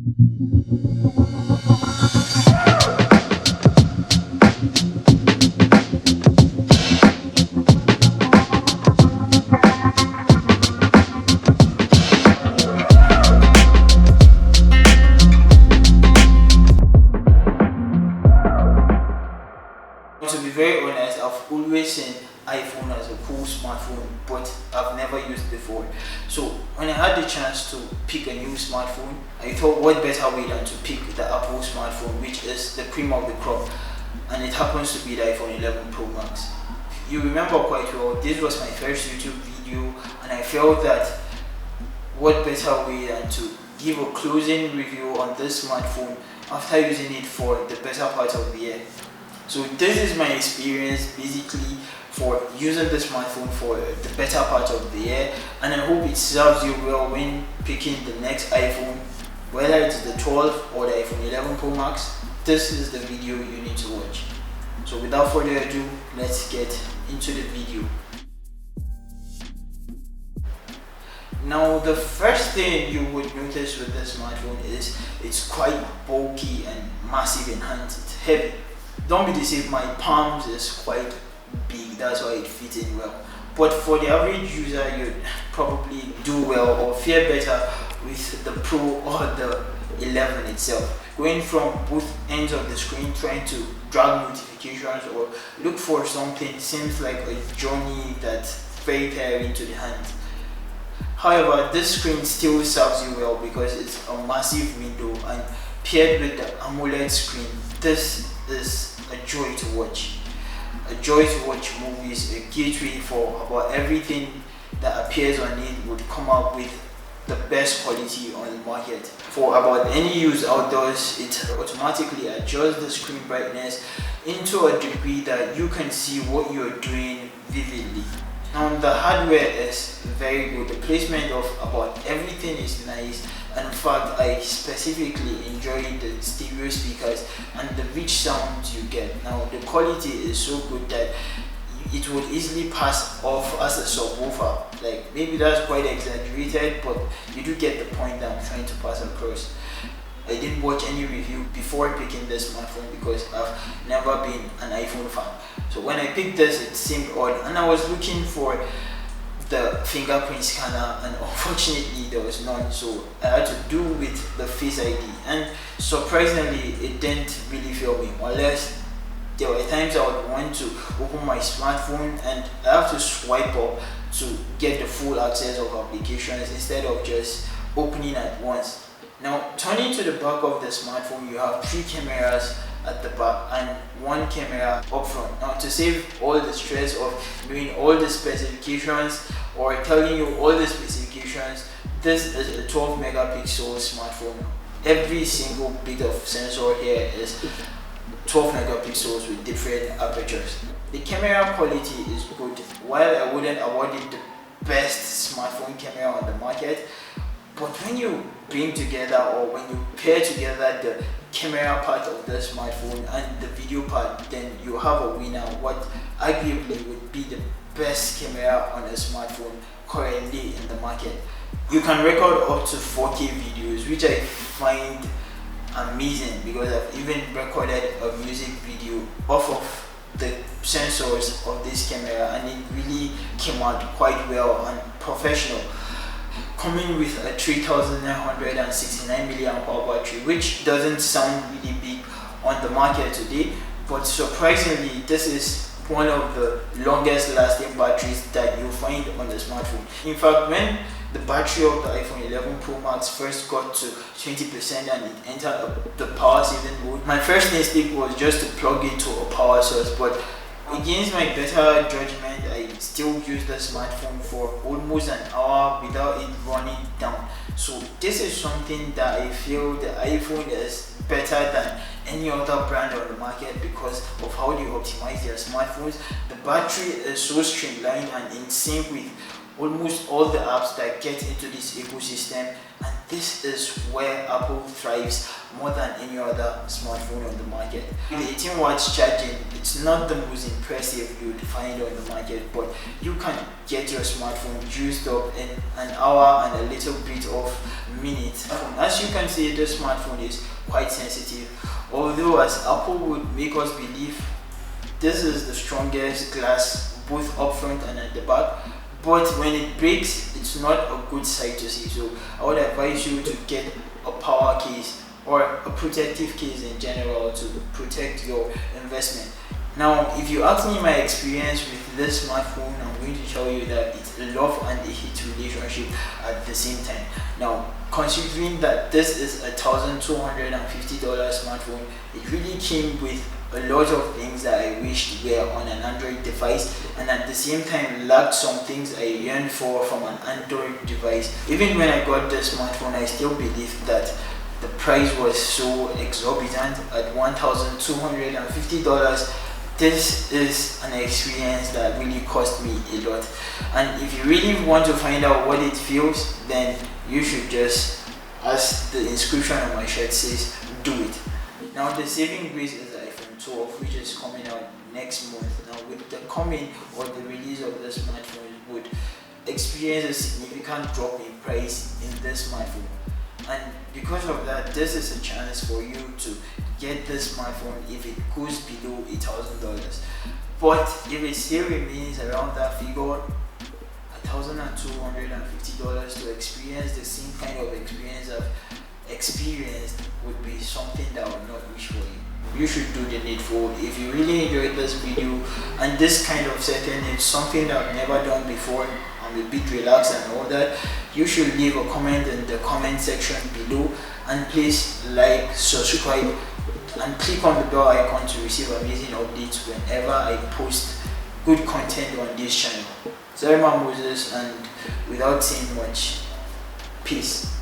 To be very honest, I've always seen iPhone as a cool smartphone, but I've never used it before. So when I had the chance to pick a new smartphone, I thought what better way than to pick the Apple smartphone, which is the cream of the crop, and it happens to be the iPhone 11 Pro Max. You remember quite well, this was my first YouTube video, and I felt that what better way than to give a closing review on this smartphone after using it for the better part of the year. So this is my experience basically for using the smartphone for the better part of the year, and I hope it serves you well when picking the next iPhone, whether it's the 12 or the iPhone 11 Pro Max. This is the video you need to watch. So without further ado, let's get into the video. Now the first thing you would notice with this smartphone is it's quite bulky and massive in hands. It's heavy. Don't be deceived, my palms is quite big, that's why it fits in well. But for the average user, you'd probably do well or fare better with the Pro or the 11 itself. Going from both ends of the screen, trying to drag notifications or look for something seems like a journey that's very tiring to the hand. However, this screen still serves you well because it's a massive window, and paired with the AMOLED screen, this is a joy to watch. A joy to watch movies, a gateway for about everything that appears on it would come up with the best quality on the market. For about any use outdoors, it automatically adjusts the screen brightness into a degree that you can see what you're doing vividly. The hardware is very good. The placement of about everything is nice, and in fact I specifically enjoy the stereo speakers and the rich sounds you get. Now the quality is so good that it would easily pass off as a subwoofer. Like, maybe that's quite exaggerated, but you do get the point that I'm trying to pass across. I didn't watch any review before picking this smartphone because I've never been an iPhone fan. So when I picked this, it seemed odd, and I was looking for the fingerprint scanner, and unfortunately there was none, so I had to do with the Face ID, and surprisingly it didn't really fail me, unless there were times I would want to open my smartphone and I have to swipe up to get the full access of applications instead of just opening at once. Now turning to the back of the smartphone, you have 3 cameras at the back and 1 camera up front. Now to save all the stress of doing all the specifications or telling you all the specifications, this is a 12 megapixel smartphone. Every single bit of sensor here is 12 megapixels with different apertures. The camera quality is good. While I wouldn't award it the best smartphone camera on the market, but when you bring together or when you pair together the camera part of the smartphone and the video part, then you have a winner. What arguably would be the best camera on a smartphone currently in the market. You can record up to 4K videos, which I find amazing because I've even recorded a music video off of the sensors of this camera, and it really came out quite well and professional. Coming with a 3969 milliamp hour battery, which doesn't sound really big on the market today, but surprisingly this is one of the longest lasting batteries that you'll find on the smartphone. In fact, when the battery of the iPhone 11 Pro Max first got to 20% and it entered the power saving mode, my first instinct was just to plug it to a power source, but against my better judgment, I still use the smartphone for almost an hour without it running down. So this is something that I feel the iPhone is better than any other brand on the market because of how they optimize their smartphones. The battery is so streamlined and in sync with almost all the apps that get into this ecosystem, and this is where Apple thrives more than any other smartphone on the market. The 18 watts charging, it's not the most impressive you'd find on the market, but you can get your smartphone juiced up in an hour and a little bit of minutes. As you can see, the smartphone is quite sensitive, although as Apple would make us believe, this is the strongest glass both up front and at the back. But when it breaks, it's not a good sight to see. So I would advise you to get a power case or a protective case in general to protect your investment. Now, if you ask me my experience with this smartphone, I'm going to tell you that it's a love and a hate relationship at the same time. Now, considering that this is a $1,250 smartphone, it really came with a lot of things that I wished were on an Android device, and at the same time lacked some things I yearned for from an Android device. Even when I got the smartphone, I still believed that the price was so exorbitant at $1,250. This is an experience that really cost me a lot, and if you really want to find out what it feels, then you should just, as the inscription on my shirt says, do it. Now the saving grace is iPhone 12, which is coming out next month. Now with the coming or the release of the smartphone, you would experience a significant drop in price in this smartphone, and because of that, this is a chance for you to get this smartphone if it goes below $1,000. But if it still remains around that figure, $1,250 to experience the same kind of experience I've experienced would be something that I would not wish for you. You should do the needful. If you really enjoyed this video and this kind of setting, it's something that I've never done before, I'm a bit relaxed and all that, you should leave a comment in the comment section below, and please like, subscribe, and click on the bell icon to receive amazing updates whenever I post good content on this channel. Zarema Moses, and without saying much, peace.